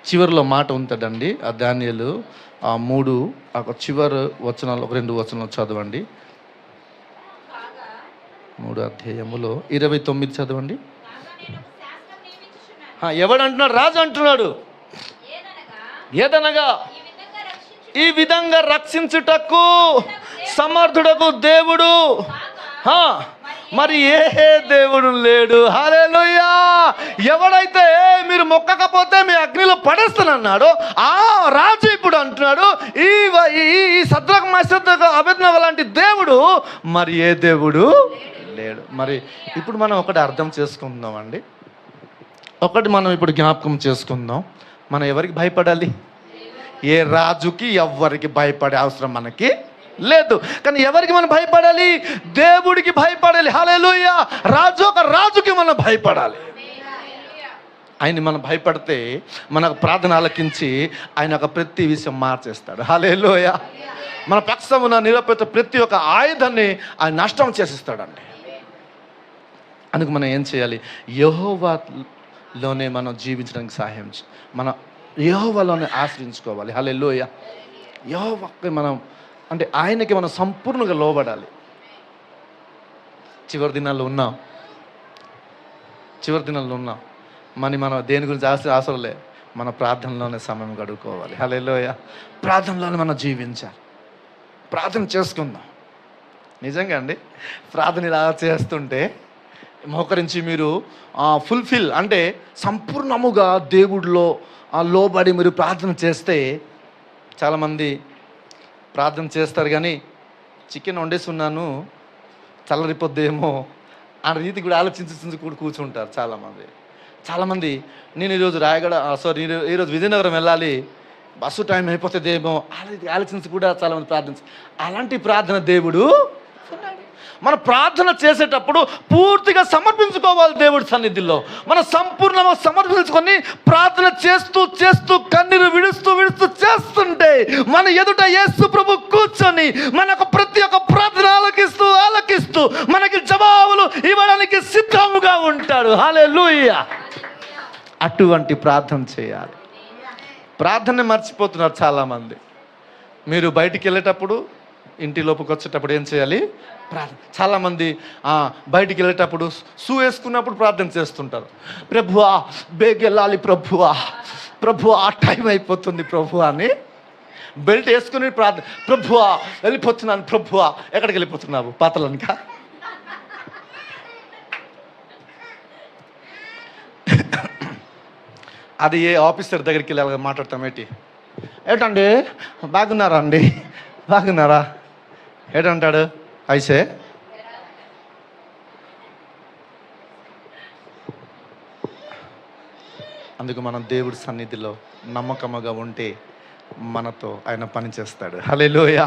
చివరిలో మాట ఉంటుందండి. ఆ దానియేలు 3 చివరి వచనాలు, 2 వచనాలు చదవండి. 3 అధ్యాయములో 29 చదవండి. ఎవడంటున్నాడు? రాజు అంటున్నాడు. ఏదనగా ఈ విధంగా రక్షించుటకు సమర్థుడకు దేవుడు మరి ఏ దేవుడు లేడు. హల్లెలూయా. ఎవడైతే మీరు మొక్కకపోతే మీ అగ్నిలో పడేస్తానన్నాడో ఆ రాజు ఇప్పుడు అంటున్నాడు, ఈ సద్రక్ మేషక్ అబేద్నెగో లాంటి దేవుడు మరి ఏ దేవుడు లేడు. మరి ఇప్పుడు మనం ఒకటి అర్థం చేసుకుందామండి. ఒకటి మనం ఇప్పుడు జ్ఞాపకం చేసుకుందాం. మనం ఎవరికి భయపడాలి? ఏ రాజుకి ఎవ్వరికి భయపడే అవసరం మనకి లేదు. కానీ ఎవరికి మనం భయపడాలి? దేవుడికి భయపడాలి. హల్లెలూయా. రాజుకి మనం భయపడాలి. ఆయన మనం భయపడితే మనకు ప్రార్థన ఆలకించి ఆయన ఒక ప్రతి విషయం మార్చేస్తాడు. హల్లెలూయా. మన పక్షమున నిలబెట్టే ప్రతి ఒక్క ఆయుధాన్ని ఆయన నష్టం చేసిస్తాడండి. అందుకు మనం ఏం చేయాలి? యెహోవాలోనే మనం జీవించడానికి సహాయం మనం యెహోవాలోనే ఆశ్రయించుకోవాలి. హల్లెలూయా. యెహోవాకి మనం అంటే ఆయనకి మనం సంపూర్ణంగా లోబడాలి. చివరి దినాల్లో ఉన్నాం. మనం దేని గురించి ఆశలే మన ప్రార్థనలోనే సమయం గడుపుకోవాలి. హల్లెలూయా. ప్రార్థనలోనే మనం జీవించాలి. ప్రార్థన చేసుకుందాం. నిజంగా అండి, ప్రార్థన ఇలా చేస్తుంటే మోకరించి మీరు ఫుల్ఫిల్ అంటే సంపూర్ణముగా దేవుడిలో లోబడి మీరు ప్రార్థన చేస్తే, చాలామంది ప్రార్థన చేస్తారు కానీ చికెన్ వండేస్తున్నాను చల్లరిపోద్దేమో ఆ రీతి కూడా ఆలోచించి కూడా కూర్చుంటారు చాలామంది. నేను ఈరోజు ఈరోజు విజయనగరం వెళ్ళాలి, బస్సు టైం అయిపోతుందేమో ఆలోచించి కూడా చాలామంది అలాంటి ప్రార్థన దేవుడు. మన ప్రార్థన చేసేటప్పుడు పూర్తిగా సమర్పించుకోవాలి దేవుడి సన్నిధిలో. మనం సంపూర్ణంగా సమర్పించుకొని ప్రార్థన చేస్తూ కన్నీరు విడుస్తూ చేస్తుంటే మన ఎదుట యేసు ప్రభు కూర్చొని మనకు ప్రతి ఒక్క ప్రార్థన ఆలకిస్తూ మనకి జవాబులు ఇవ్వడానికి సిద్ధంగా ఉంటాడు. హల్లెలూయా. అటువంటి ప్రార్థన చేయాలి. ప్రార్థన మర్చిపోతున్నారు చాలామంది. మీరు బయటికి వెళ్ళేటప్పుడు, ఇంటి లోపుకి వచ్చేటప్పుడు ఏం చేయాలి? ప్రార్థన. చాలామంది బయటికి వెళ్ళేటప్పుడు షూ వేసుకున్నప్పుడు ప్రార్థన చేస్తుంటారు. ప్రభువా బేగెళ్ళాలి, ప్రభువా టైం అయిపోతుంది ప్రభువా అని బెల్ట్ వేసుకుని ప్రార్థన. ప్రభువా వెళ్ళిపోతున్నాను, ప్రభువా ఎక్కడికి వెళ్ళిపోతున్నావు? పాతలనికా? అది ఏ ఆఫీసర్ దగ్గరికి వెళ్ళి మాట్లాడతాం ఏటండి బాగున్నారా ఏటంటాడు? ఐసే అందుకు మనం దేవుడి సన్నిధిలో నమ్మకముగా ఉంటే మనతో ఆయన పని చేస్తాడు. హల్లెలూయా.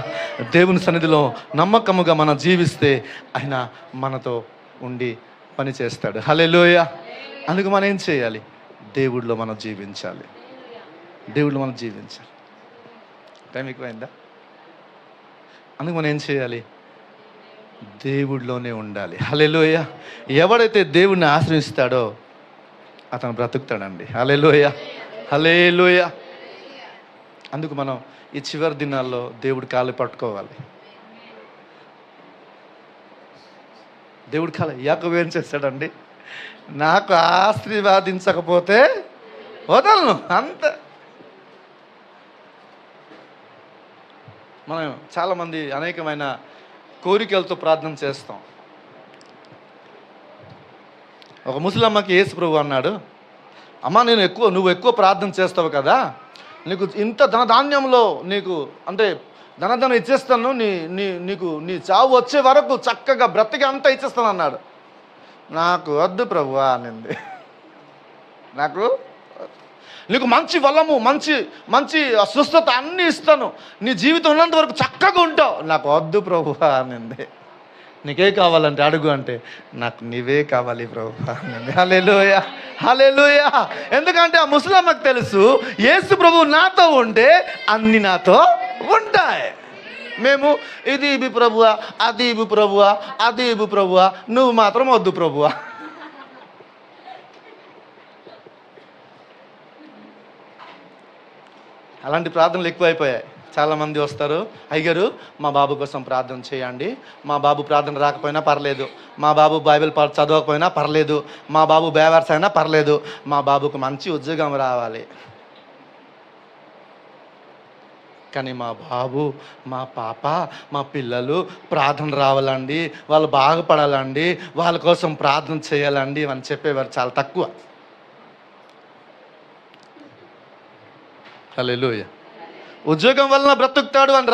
దేవుని సన్నిధిలో నమ్మకముగా మనం జీవిస్తే ఆయన మనతో ఉండి పని చేస్తాడు. హల్లెలూయా. అందుకు మనం ఏం చేయాలి? దేవుడిలో మనం జీవించాలి. టైం ఎక్కువైందా? అందుకు మనం ఏం చేయాలి? దేవుడిలోనే ఉండాలి. హల్లెలూయా. ఎవడైతే దేవుడిని ఆశ్రయిస్తాడో అతను బ్రతుకుతాడండి. హల్లెలూయా. అందుకు మనం ఈ చివరి దినాల్లో దేవుడి కాళ్ళు పట్టుకోవాలి. దేవుడి కాళ్ళు యాకోబు ఏం చేస్తాడండి? నాకు ఆశీర్వాదించకపోతే వదలను అంత. మనం చాలామంది అనేకమైన కోరికలతో ప్రార్థన చేస్తాం. ఒక ముసలమ్మకి యేసు ప్రభు అన్నాడు, అమ్మ నువ్వు ఎక్కువ ప్రార్థన చేస్తావు కదా, నీకు ఇంత ధనధాన్యంలో నీకు అంటే ధనధనం ఇచ్చేస్తాను, నీ చావు వచ్చే వరకు చక్కగా బ్రతికి అంతా ఇచ్చేస్తాను అన్నాడు. నాకు వద్దు ప్రభువా అనింది. నీకు మంచి బలము, మంచి స్వస్థత అన్నీ ఇస్తాను, నీ జీవితం ఉన్నంత వరకు చక్కగా ఉంటావు. నాకు వద్దు ప్రభువా అనింది. నీకే కావాలంటే అడుగు అంటే నాకు నీవే కావాలి ప్రభువా అనింది. హల్లెలూయా. ఎందుకంటే ఆ ముసలమ్మకు తెలుసు, యేసు ప్రభు నాతో ఉంటే అన్ని నాతో ఉంటాయి. మేము ఇది ఇవి ప్రభువా, అది ఇవి ప్రభువా, నువ్వు మాత్రం వద్దు ప్రభువా. అలాంటి ప్రార్థనలు ఎక్కువైపోయాయి. చాలామంది వస్తారు, అయ్యగారు మా బాబు కోసం ప్రార్థన చేయండి, మా బాబు ప్రార్థన రాకపోయినా పర్లేదు, మా బాబు బైబిల్ చదవకపోయినా పర్లేదు, మా బాబు బేవర్స్ అయినా పర్లేదు, మా బాబుకు మంచి ఉద్యోగం రావాలి. కానీ మా బాబు, మా పాప, మా పిల్లలు ప్రార్థన రావాలండి, వాళ్ళు బాగుపడాలండి, వాళ్ళ కోసం ప్రార్థన చేయాలండి అని చెప్పేవారు చాలా తక్కువ. హల్లెలూయా. ఉద్యోగం వలన బ్రతుకుతాడు అని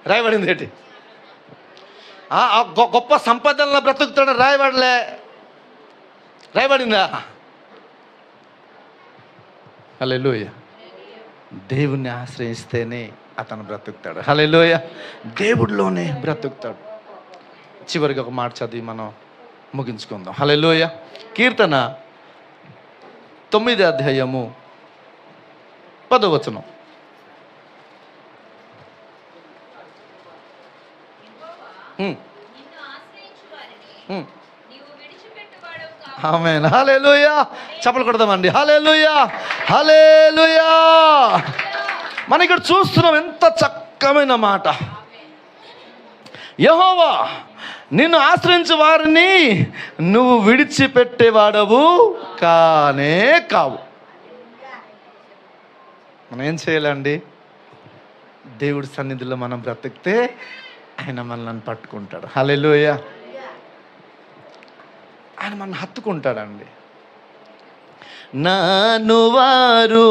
రాయబడింది ఏంటి? గొప్ప సంపదలను బ్రతుకుతాడు రాయబడిందా? హల్లెలూయా. దేవుణ్ణి ఆశ్రయిస్తేనే అతను బ్రతుకుతాడు. హల్లెలూయా. దేవుడిలోనే బ్రతుకుతాడు. చివరికి ఒక మాట చదివి మనం ముగించుకుందాం. హల్లెలూయా. కీర్తన 9వ అధ్యాయము 10వ వచనం. ఆమేన్. హల్లెలూయా. చప్పట్లు కొడదామండి. హల్లెలూయా, హల్లెలూయా. మనం ఇక్కడ చూస్తున్నాం ఎంత చక్కమైన మాట. యెహోవా నిన్ను ఆశ్రయించు వారిని నువ్వు విడిచిపెట్టేవాడవు కానే కావు. మనం ఏం చేయాలండి? దేవుడి సన్నిధిలో మనం బ్రతికితే ఆయన మనల్ని పట్టుకుంటాడు. హల్లెలూయా. ఆయన మనల్ని హత్తుకుంటాడండి. నాను వారు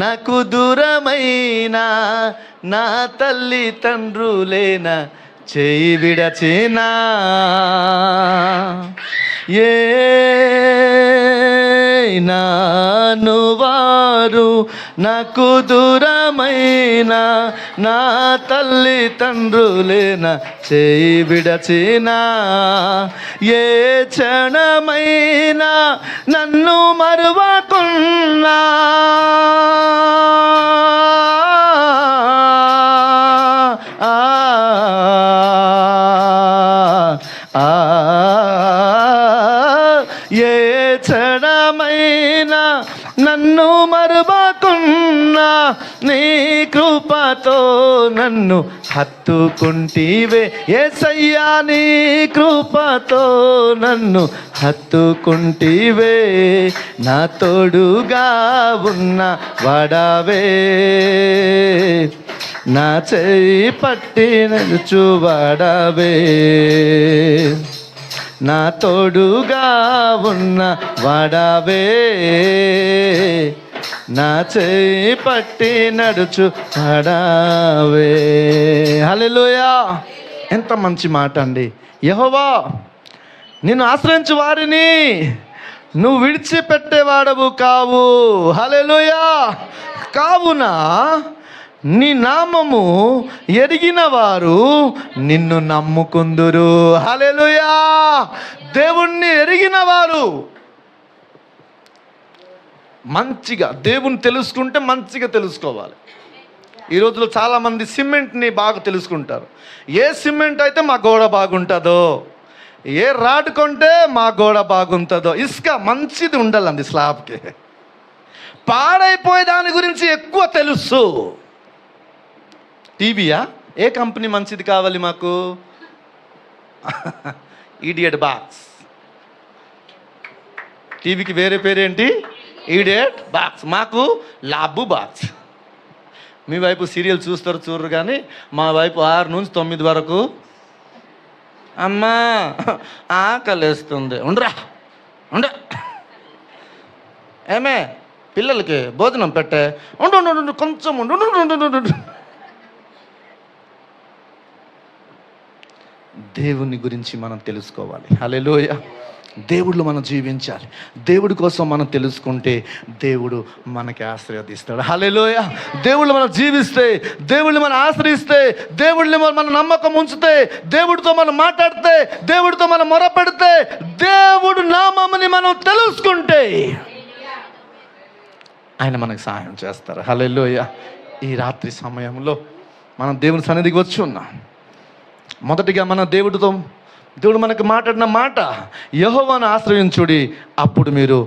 నాకు దూరమైన నా తల్లి తండ్రులేన చేయి విడచినా, నాను వారు నాకు దూరమైన నా తల్లి తండ్రులేన చేయి విడచినా, ఏ క్షణమైనా నన్ను మరువకున్నా, ఏ క్షణమైనా నన్ను మరువకున్నా, నీ కృపతో నన్ను హత్తుకుంటివే యేసయ్యా, నీ కృపతో నన్ను హత్తుకుంటివే, నా తోడుగా ఉన్న వాడవే, నా చేయి పట్టి నడుచువాడవే, నా తోడుగా ఉన్న వాడవే, నా చేయి పట్టి నడుచు వాడవే. హల్లెలూయా. ఎంత మంచి మాట అండి. యెహోవా నిన్ను ఆశ్రయించు వారిని నువ్వు విడిచిపెట్టేవాడవు కావు. హల్లెలూయా. కావున నీ నామము ఎరిగిన వారు నిన్ను నమ్ముకుందురు. హల్లెలూయా. దేవుణ్ణి ఎరిగిన వారు మంచిగా దేవుని తెలుసుకుంటే మంచిగా తెలుసుకోవాలి. ఈ రోజులో చాలామంది సిమెంట్ని బాగా తెలుసుకుంటారు. ఏ సిమెంట్ అయితే మా గోడ బాగుంటుందో, ఏ రాడ్ కొంటే మా గోడ బాగుంటుందో, ఇసుక మంచిది ఉండాలండి స్లాబ్కి. పాడైపోయే దాని గురించి ఎక్కువ తెలుసు. టీవీయా, ఏ కంపెనీ మంచిది కావాలి మాకు? Idiot box. టీవీకి వేరే పేరేంటి? Idiot box. మాకు లాబు బాక్స్. మీ వైపు సీరియల్ చూడరు కానీ మా వైపు 6 నుంచి 9 వరకు అమ్మా ఆకలేస్తుంది, ఉండరా ఉండ, ఏమే పిల్లలకి భోజనం పెట్టే, ఉండు కొంచెం ఉండు. దేవుని గురించి మనం తెలుసుకోవాలి. హల్లెలూయా. దేవుడిలో మనం జీవించాలి. దేవుడి కోసం మనం తెలుసుకుంటే దేవుడు మనకి ఆశీర్వదిస్తాడు. హల్లెలూయా. దేవుళ్ళు మనం జీవిస్తే, దేవుడిని మనం ఆశ్రయిస్తే, దేవుడిని మనం నమ్మకం ఉంచితే, దేవుడితో మనం మాట్లాడితే, దేవుడితో మనం మొరపెడితే, దేవుడు నామముని మనం తెలుసుకుంటే ఆయన మనకు సహాయం చేస్తారు. హల్లెలూయా. ఈ రాత్రి సమయంలో మనం దేవుని సన్నిధికి వచ్చి ఉన్నాం. మొదటిగా మన దేవుడు మనకు మాట్లాడిన మాట, యెహోవాను ఆశ్రయించుడి, అప్పుడు మీరు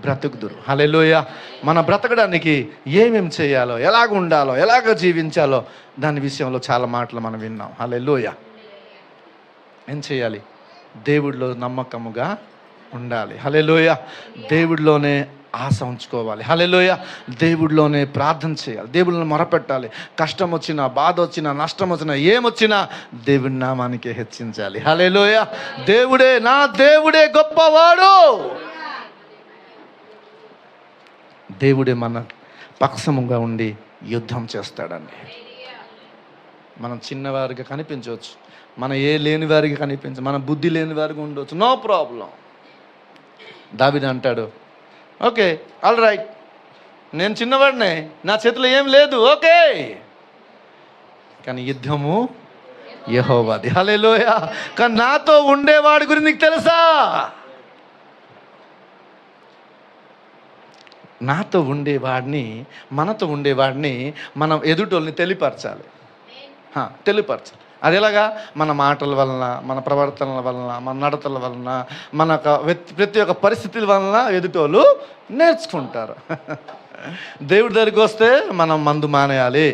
బ్రతుకుదురు. హల్లెలూయా. మన బ్రతకడానికి ఏమేం చేయాలో, ఎలాగ ఉండాలో, ఎలాగ జీవించాలో దాని విషయంలో చాలా మాటలు మనం విన్నాం. హల్లెలూయా. ఏం చేయాలి? దేవుడిలో నమ్మకముగా ఉండాలి. హల్లెలూయా. దేవుడిలోనే ఆశ ఉంచుకోవాలి. హల్లెలూయా. దేవుడిలోనే ప్రార్థన చేయాలి, దేవుడిని మొరపెట్టాలి. కష్టం వచ్చినా, బాధ వచ్చినా, నష్టం వచ్చినా, ఏమొచ్చినా దేవుడి నామానికి హెచ్చించాలి. హల్లెలూయా. దేవుడే, నా దేవుడే గొప్పవాడు. దేవుడే మన పక్షముగా ఉండి యుద్ధం చేస్తాడండి. మనం చిన్నవారిగా కనిపించవచ్చు, మన లేని వారికి కనిపించ, మన బుద్ధి లేని వారికి ఉండవచ్చు, నో ప్రాబ్లం. దావీదు అంటాడు, ఓకే ఆల్ రైట్, నేను చిన్నవాడినే, నా చేతిలో ఏం లేదు, ఓకే, కానీ యుద్ధము యెహోవాది. హల్లెలూయా. కానీ నాతో ఉండేవాడి గురించి నీకు తెలుసా? నాతో ఉండేవాడిని, మనతో ఉండేవాడిని మనం ఎదుటోళ్ళని తెలియపరచాలి. తెలియపరచాలి. అది ఎలాగా? మన మాటల వలన, మన ప్రవర్తనల వలన, మన నడతల వలన, మన ప్రతి ఒక్క పరిస్థితుల వలన ఎదుటోళ్ళు నేర్చుకుంటారు. దేవుడి దగ్గరికి వస్తే మనం మందు మానేయాలి,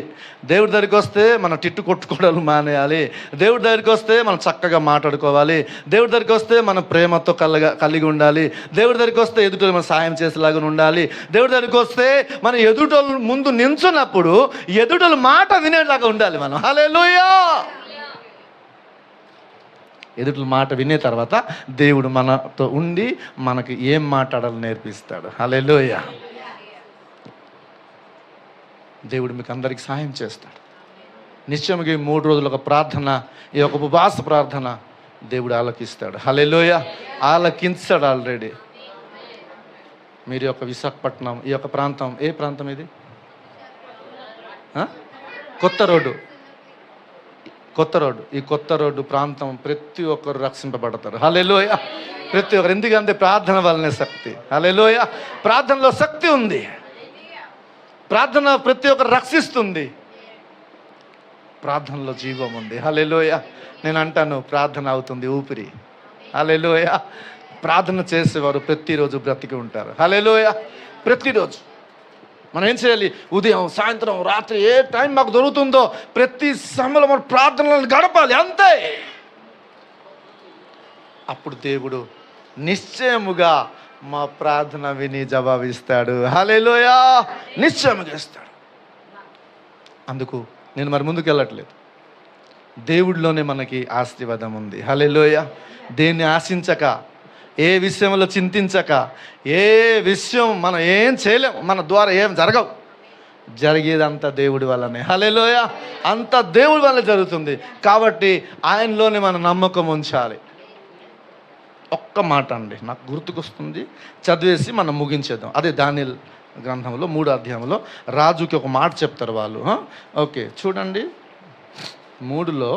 దేవుడి దగ్గరికి వస్తే మనం తిట్టు కొట్టుకోవడాలు మానేయాలి, దేవుడి దగ్గరికి వస్తే మనం చక్కగా మాట్లాడుకోవాలి, దేవుడి దగ్గరికి వస్తే మనం ప్రేమతో కలిగి ఉండాలి, దేవుడి దగ్గరికి వస్తే ఎదుటోళ్ళు మనం సాయం చేసేలాగా ఉండాలి, దేవుడి దగ్గరికి వస్తే మనం ఎదుటోళ్ళు ముందు నించున్నప్పుడు ఎదుటోళ్ళు మాట వినేలాగా ఉండాలి మనం. హల్లెలూయా. ఎదుటి మాట వినే తర్వాత దేవుడు మనతో ఉండి మనకి ఏం మాట్లాడాలో నేర్పిస్తాడు. హల్లెలూయా. దేవుడు మీకు అందరికీ సహాయం చేస్తాడు. నిశ్చయముగా ఈ 3 రోజుల ఒక ప్రార్థన, ఈ ఒక ఉపవాస ప్రార్థన దేవుడు ఆలకిస్తాడు. హల్లెలూయా. ఆలకించాడు ఆల్రెడీ. మీరు యొక్క విశాఖపట్నం, ఈ యొక్క ప్రాంతం, ఏ ప్రాంతం ఇది? కొత్త రోడ్డు. ఈ కొత్త రోడ్డు ప్రాంతం ప్రతి ఒక్కరు రక్షింపబడతారు. హల్లెలూయా. ప్రతి ఒక్కరు. ఎందుకంటే ప్రార్థన వల్లనే శక్తి. హల్లెలూయా. ప్రార్థనలో శక్తి ఉంది. ప్రార్థన ప్రతి ఒక్కరు రక్షిస్తుంది. ప్రార్థనలో జీవం ఉంది. హల్లెలూయా. నేను అంటాను, ప్రార్థన అవుతుంది ఊపిరి. హల్లెలూయా. ప్రార్థన చేసేవారు ప్రతిరోజు బ్రతికి ఉంటారు. హల్లెలూయా. ప్రతిరోజు మనం ఏం చేయాలి? ఉదయం, సాయంత్రం, రాత్రి, ఏ టైం మాకు దొరుకుతుందో ప్రతి సమయంలో మనం ప్రార్థనలను గడపాలి, అంతే. అప్పుడు దేవుడు నిశ్చయముగా మా ప్రార్థన విని జవాబిస్తాడు. హల్లెలూయా. నిశ్చయముగా ఇస్తాడు. అందుకు నేను మరి ముందుకు వెళ్ళట్లేదు. దేవుడిలోనే మనకి ఆశీర్వాదం ఉంది. హల్లెలూయా. దేన్ని ఆశించక, ఏ విషయంలో చింతించక, ఏ విషయం మనం ఏం చేయలేం, మన ద్వారా ఏం జరగవు, జరిగేదంతా దేవుడి వల్లనే. హల్లెలూయా. అంతా దేవుడి వల్ల జరుగుతుంది. కాబట్టి ఆయనలోనే మన నమ్మకం ఉంచాలి. ఒక్క మాట అండి నాకు గుర్తుకొస్తుంది, చదివేసి మనం ముగించేద్దాం. అదే దానియేలు గ్రంథంలో 3వ అధ్యాయంలో రాజుకి ఒక మాట చెప్తారు వాళ్ళు. ఓకే చూడండి, 3లో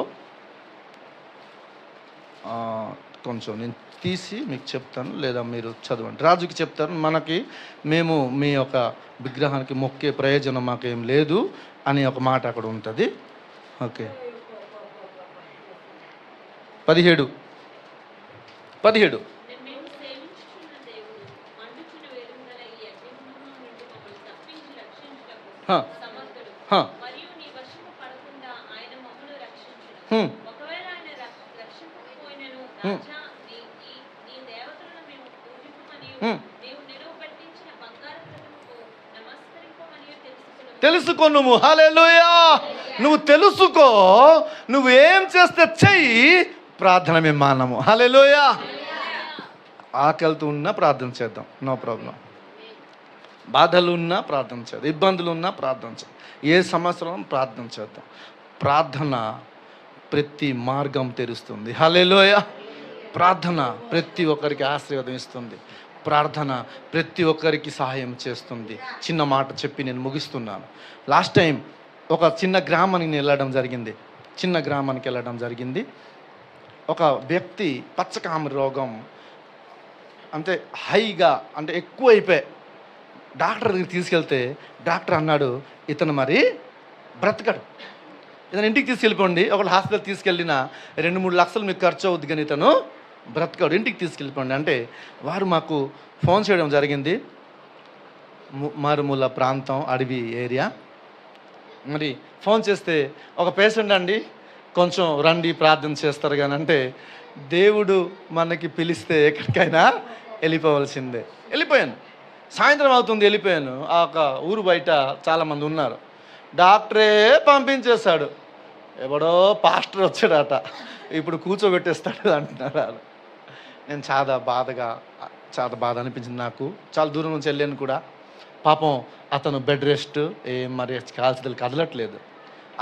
కొంచెం నేను తీసి మీకు చెప్తాను, లేదా మీరు చదవండి. రాజుకి చెప్తారు, మేము మీ యొక్క విగ్రహానికి మొక్కే ప్రయోజనం మాకేం లేదు అని ఒక మాట అక్కడ ఉంటుంది. ఓకే 17 తెలుసుకొనుము. హల్లెలూయా. నువ్వు తెలుసుకో, నువ్వు ఏం చేస్తే చెయ్యి, ప్రార్థన మేము మానము. హల్లెలూయా. ఆకలితో ఉన్నా ప్రార్థన చేద్దాం, నో ప్రాబ్లం. బాధలు ఉన్నా ప్రార్థన చేద్దాం, ఇబ్బందులు ఉన్నా ప్రార్థన చేద్దాం, ఏ సమస్యలో ప్రార్థన చేద్దాం. ప్రార్థన ప్రతి మార్గం తెరుస్తుంది. హల్లెలూయా. ప్రార్థన ప్రతి ఒక్కరికి ఆశీర్వాదం ఇస్తుంది. ప్రార్థన ప్రతి ఒక్కరికి సహాయం చేస్తుంది. చిన్న మాట చెప్పి నేను ముగిస్తున్నాను. లాస్ట్ టైం ఒక చిన్న గ్రామానికి వెళ్ళడం జరిగింది. ఒక వ్యక్తి పచ్చకామెర రోగం అంటే హైగా, అంటే ఎక్కువ అయిపోయి డాక్టర్ దగ్గరికి తీసుకెళ్తే డాక్టర్ అన్నాడు, ఇతను మరి బ్రతకడు, ఇతను ఇంటికి తీసుకెళ్ళిపోండి. ఒకళ్ళు హాస్పిటల్ తీసుకెళ్ళినా 2-3 లక్షలు మీకు ఖర్చు అవుద్ది, కానీ ఇతను బ్రతకడు, ఇంటికి తీసుకెళ్ళిపోండి అంటే వారు మాకు ఫోన్ చేయడం జరిగింది. మారుమూల ప్రాంతం, అడవి ఏరియా. మరి ఫోన్ చేస్తే ఒక పేషెంట్ అండి కొంచెం రండి ప్రార్థన చేస్తారు కానీ అంటే దేవుడు మనకి పిలిస్తే ఎక్కడికైనా వెళ్ళిపోవాల్సిందే. వెళ్ళిపోయాను, సాయంత్రం అవుతుంది, వెళ్ళిపోయాను. ఆ ఒక ఊరు బయట చాలామంది ఉన్నారు. డాక్టరే పంపించేశాడు, ఎవడో పాస్టర్ వచ్చాడట, ఇప్పుడు కూర్చోబెట్టేస్తాడు అంటున్నారు. నేను చాలా బాధ అనిపించింది నాకు. చాలా దూరం నుంచి వెళ్ళాను కూడా. పాపం అతను బెడ్ రెస్ట్, మరి కాల్చదలు కదలట్లేదు.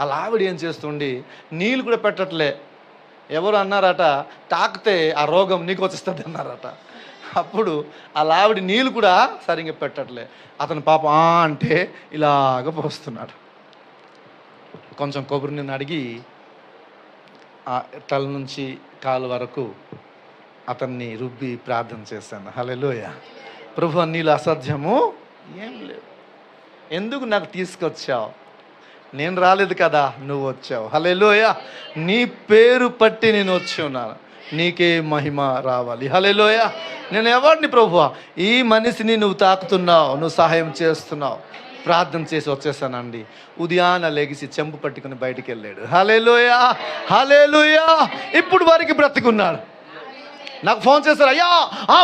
అలా ఆవిడ ఏం చేస్తుండి నీళ్ళు కూడా పెట్టట్లే. ఎవరు అన్నారట, తాకితే ఆ రోగం నీకు వచ్చేస్తుంది అన్నారట. అప్పుడు అలా ఆవిడ నీళ్ళు కూడా సరిగ్గా పెట్టట్లే. అతను పాపం అంటే ఇలాగ పోస్తున్నాడు. కొంచెం కొబ్బరి నూనె అడిగి ఆ తల నుంచి కాలు వరకు అతన్ని రుబ్బి ప్రార్థన చేశాను. హల్లెలూయా. ప్రభు నీళ్ళు అసాధ్యము ఏం లేదు, ఎందుకు నాకు తీసుకొచ్చావు? నేను రాలేదు కదా, నువ్వు వచ్చావు. హల్లెలూయా. నీ పేరు పట్టి నేను వచ్చి ఉన్నాను, నీకే మహిమ రావాలి. హల్లెలూయా. నేను ఎవరిని ప్రభువా? ఈ మనిషిని నువ్వు తాకుతున్నావు, నువ్వు సహాయం చేస్తున్నావు. ప్రార్థన చేసి వచ్చేసానండి. ఉదయాన లెగిసి చెంపు పట్టుకుని బయటికి వెళ్ళాడు. హల్లెలూయా, హల్లెలూయా. ఇప్పుడు వారికి బ్రతికున్నాడు. నాకు ఫోన్ చేస్తారు, అయ్యా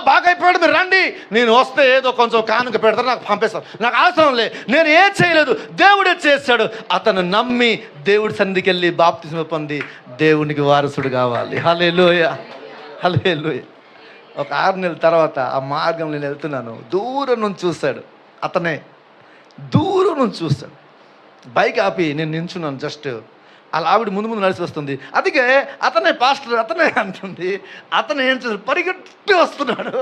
బాగా అయిపోయాడు, మీరు రండి. నేను వస్తే ఏదో కొంచెం కానుక పెడతారు, నాకు పంపేస్తారు. నాకు అవసరం లేదు, నేను ఏం చేయలేదు, దేవుడే చేశాడు. అతను నమ్మి దేవుడి సన్నిధికి వెళ్ళి బాప్తిస్మ పొంది దేవునికి వారసుడు కావాలి. హల్లెలూయా, హల్లెలూయా. ఒక 6 నెలల తర్వాత ఆ మార్గంలో నేను వెళ్తున్నాను. దూరం నుంచి చూశాడు, అతనే దూరం నుంచి చూస్తాడు. బైక్ ఆపి నేను నించున్నాను. జస్ట్ అలా ఆవిడ ముందు నడిచి వస్తుంది. అందుకే అతనే పాస్టర్, అతనే అంటుంది. అతను ఏం చేస్తాడు, పరిగెట్టి వస్తున్నాడు.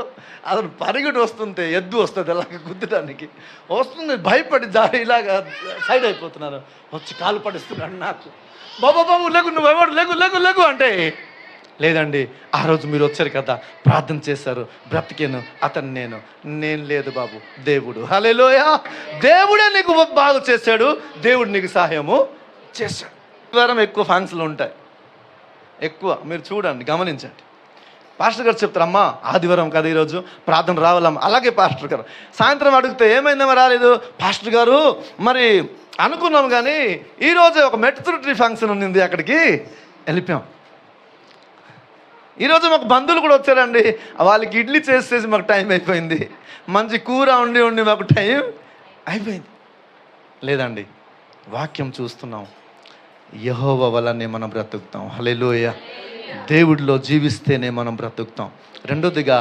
అతను పరిగెట్టి వస్తుంటే ఎద్దు వస్తుంది అలాగ గుద్దడానికి వస్తుంది. భయపడి ఇలాగా సైడ్ అయిపోతున్నాను. వచ్చి కాలు పడిస్తున్నాడు నాకు. బాబు లేగు, నువ్వు ఎవడు, లేగు అంటే, లేదండి ఆ రోజు మీరు వచ్చారు కదా, ప్రార్థన చేశారు, బ్రతికేను. అతను నేను లేదు బాబు, దేవుడు. హల్లెలూయా. దేవుడే నీకు బాగు చేశాడు, దేవుడు నీకు సహాయము చేశాడు. ఆదివారం ఎక్కువ ఫంక్షన్లు ఉంటాయి, ఎక్కువ. మీరు చూడండి, గమనించండి. పాస్టర్ గారు చెప్తారు, అమ్మా ఆదివారం కదా ఈరోజు ప్రార్థన రావాలమ్మా. అలాగే పాస్టర్ గారు సాయంత్రం అడిగితే ఏమైందేమో రాలేదు. పాస్టర్ గారు మరి అనుకున్నాం కానీ ఈరోజు ఒక మెట్రిటీ ఫంక్షన్ ఉంది, అక్కడికి వెళ్ళిపోయాం. ఈరోజు మాకు బంధువులు కూడా వచ్చారండి, వాళ్ళకి ఇడ్లీ చేసేసి మాకు టైం అయిపోయింది. మంచి కూర ఉండి మాకు టైం అయిపోయింది. లేదండి, వాక్యం చూస్తున్నాం, యెహోవా వల్లనే మనం బ్రతుకుతాం. హల్లెలూయా. దేవుడిలో జీవిస్తేనే మనం బ్రతుకుతాం. రెండోదిగా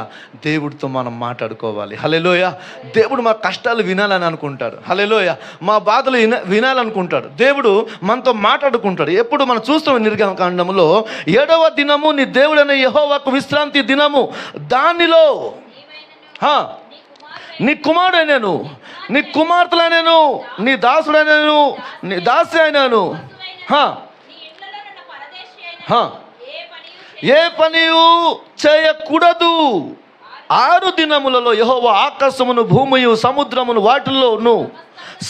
దేవుడితో మనం మాట్లాడుకోవాలి. హల్లెలూయా. దేవుడు మా కష్టాలు వినాలని అనుకుంటాడు. హల్లెలూయా. మా బాధలు వినాలనుకుంటాడు. దేవుడు మనతో మాట్లాడుకుంటాడు. ఎప్పుడు మనం చూస్తాం నిర్గమకాండములో 7వ దినము నీ దేవుడైన యెహోవాకు విశ్రాంతి దినము, దానిలో నీ కుమారుడైనను, నీ కుమార్తెలైనను, నీ దాసుడైనను, నీ దాసి అయినను, ఏ పనియు చేయకూడదు. 6 దినములలో యెహోవా ఆకాశమును, భూమియు, సముద్రమును, వాటిల్లోను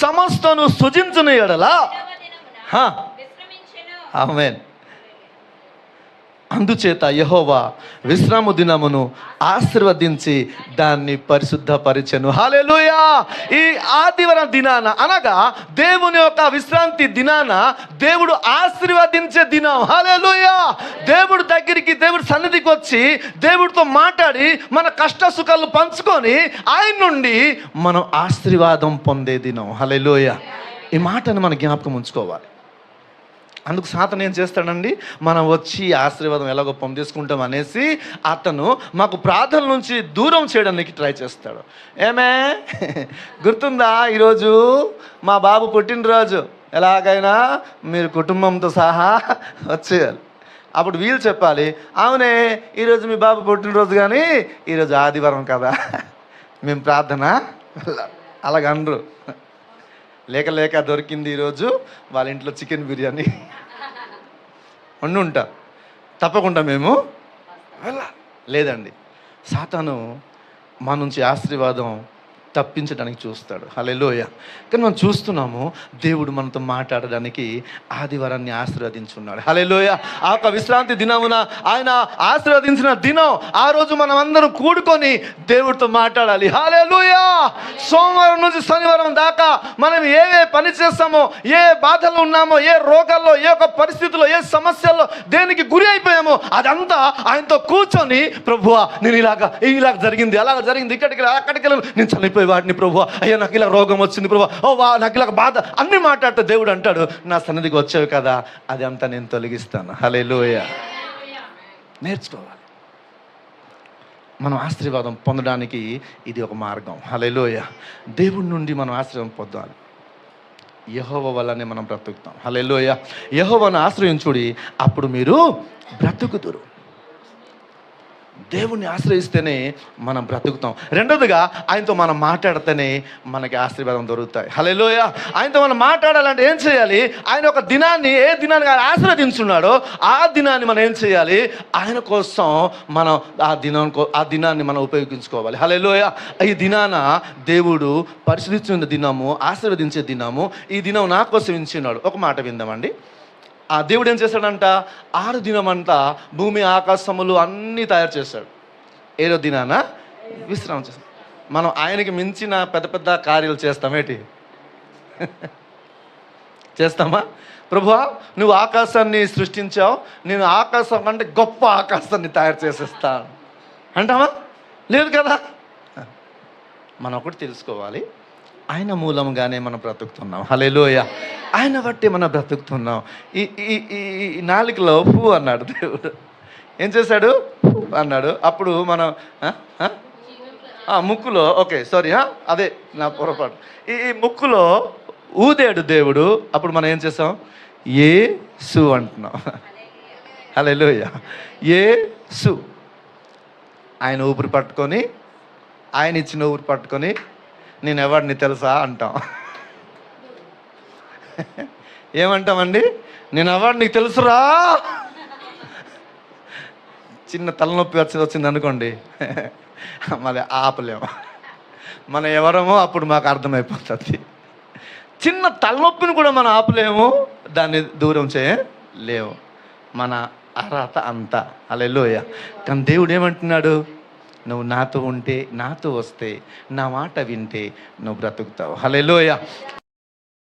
సమస్తను సృజించును ఎడల ఆమేన్. అందుచేత యెహోవా విశ్రామ దినమును ఆశీర్వదించి దాన్ని పరిశుద్ధపరిచెను. హల్లెలూయా. ఈ ఆదివారం దినాన, అనగా దేవుని యొక్క విశ్రాంతి దినాన దేవుడు ఆశీర్వదించే దినం. హల్లెలూయా. దేవుడు దగ్గరికి, దేవుడి సన్నిధికి వచ్చి దేవుడితో మాట్లాడి మన కష్ట సుఖాలు పంచుకొని ఆయన నుండి మనం ఆశీర్వాదం పొందే దినం. హల్లెలూయా. ఈ మాటను మనం జ్ఞాపకం ఉంచుకోవాలి. అందుకు సాతాను ఏం చేస్తాడండి, మనం వచ్చి ఆశీర్వాదం ఎలాగో పొందేసుకుంటాం అనేసి అతను మాకు ప్రార్థన నుంచి దూరం చేయడానికి ట్రై చేస్తాడు. ఏమే గుర్తుందా, ఈరోజు మా బాబు పుట్టినరోజు, ఎలాగైనా మీరు కుటుంబంతో సహా వచ్చేయాలి. అప్పుడు వీళ్ళు చెప్పాలి, అవునే ఈరోజు మీ బాబు పుట్టినరోజు కానీ ఈరోజు ఆదివారం కదా, మేము ప్రార్థన అలాగనరు. లేక దొరికింది ఈరోజు వాళ్ళ ఇంట్లో చికెన్ బిర్యానీ వండుంటా, తప్పకుండా మేము లేదండి. సాతాను మా నుంచి ఆశీర్వాదం తప్పించడానికి చూస్తాడు. హల్లెలూయా. కానీ మనం చూస్తున్నాము దేవుడు మనతో మాట్లాడడానికి ఆదివారాన్ని ఆశీర్వదించున్నాడు. హల్లెలూయా. ఆ యొక్క విశ్రాంతి దినమున ఆయన ఆశీర్వదించిన దినం, ఆ రోజు మనం అందరం కూడుకొని దేవుడితో మాట్లాడాలి. హల్లెలూయా. సోమవారం నుంచి శనివారం దాకా మనం ఏ పని చేస్తామో, ఏ బాధలు ఉన్నామో, ఏ రోగాల్లో, ఏ ఒక పరిస్థితుల్లో, ఏ సమస్యల్లో దేనికి గురి అయిపోయామో అదంతా ఆయనతో కూర్చొని, ప్రభువా నేను ఇలాగ జరిగింది, అలాగ జరిగింది, అక్కడికి నేను చనిపోయి వాడిని ప్రభువా, అయ్యా నాకు ఇలా రోగం వచ్చింది ప్రభువా, ఓ వా నాకు ఇలా బాధ అన్నీ మాట్లాడితే దేవుడు అంటాడు, నా సన్నిధికి వచ్చావు కదా, అది అంతా నేను తొలగిస్తాను. హల్లెలూయా. నేర్చుకోవాలి. మనం ఆశీర్వాదం పొందడానికి ఇది ఒక మార్గం. హల్లెలూయా. దేవుడి నుండి మనం ఆశీర్వాదం పొందాలి. యెహోవా వల్లనే మనం బ్రతుకుతాం. హల్లెలూయా. యెహోవాను ఆశ్రయించుడి, అప్పుడు మీరు బ్రతుకుదురు. దేవుణ్ణి ఆశ్రయిస్తేనే మనం బ్రతుకుతాం. రెండోదిగా ఆయనతో మనం మాట్లాడితేనే మనకి ఆశీర్వాదం దొరుకుతాయి. హల్లెలూయా. ఆయనతో మనం మాట్లాడాలంటే ఏం చేయాలి? ఆయన ఒక దినాన్ని, ఏ దినాన్ని ఆయన ఆశీర్వదించున్నాడో ఆ దినాన్ని మనం ఏం చేయాలి? ఆయన కోసం మనం ఆ దినాన్ని మనం ఉపయోగించుకోవాలి. హల్లెలూయా. ఈ దినాన దేవుడు పరిశుద్ధించిన దినము, ఆశీర్వదించే దినము. ఈ దినం నా కోసం ఇచ్చినాడు. ఒక మాట విందామండి. ఆ దేవుడు ఏం చేశాడంట? 6 దినమంతా భూమి ఆకాశములు అన్నీ తయారు చేశాడు. 7వ దినాన విశ్రామం చేస్తాం. మనం ఆయనకి మించిన పెద్ద పెద్ద కార్యాలు చేస్తామేటి? చేస్తామా? ప్రభువా నువ్వు ఆకాశాన్ని సృష్టించావు, నేను ఆకాశం కంటే గొప్ప ఆకాశాన్ని తయారు చేసేస్తాను అంటామా? లేదు కదా. మనం ఒకటి తెలుసుకోవాలి, ఆయన మూలంగానే మనం బ్రతుకుతున్నాం. హల్లెలూయా. ఆయన బట్టి మనం బ్రతుకుతున్నాం. ఈ నాలుకలో హూ అన్నాడు దేవుడు. ఏం చేశాడు? అన్నాడు. అప్పుడు మనం ముక్కులో, ఓకే సారీ, అదే నా పొరపాటు, ఈ ముక్కులో ఊదాడు దేవుడు. అప్పుడు మనం ఏం చేసాం? యేసు అంటున్నాం. హల్లెలూయా. యేసు. ఆయన ఊపిరి పట్టుకొని, ఆయన ఇచ్చిన ఊపిరి పట్టుకొని నేను ఎవరిని తెలుసా అంటాం. ఏమంటామండి? నేను ఎవరు నీకు తెలుసురా. చిన్న తలనొప్పి వచ్చింది అనుకోండి, మళ్ళీ ఆపలేము. మనం ఎవరమో అప్పుడు మాకు అర్థమైపోతుంది. చిన్న తలనొప్పిని కూడా మనం ఆపలేము, దాన్ని దూరం చేయలేము. మన అర్హత అంతా. హల్లెలూయా. కానీ దేవుడు ఏమంటున్నాడు? నువ్వు నాతో ఉంటే, నాతో వస్తే, నా మాట వింటే నువ్వు బ్రతుకుతావు. హల్లెలూయా.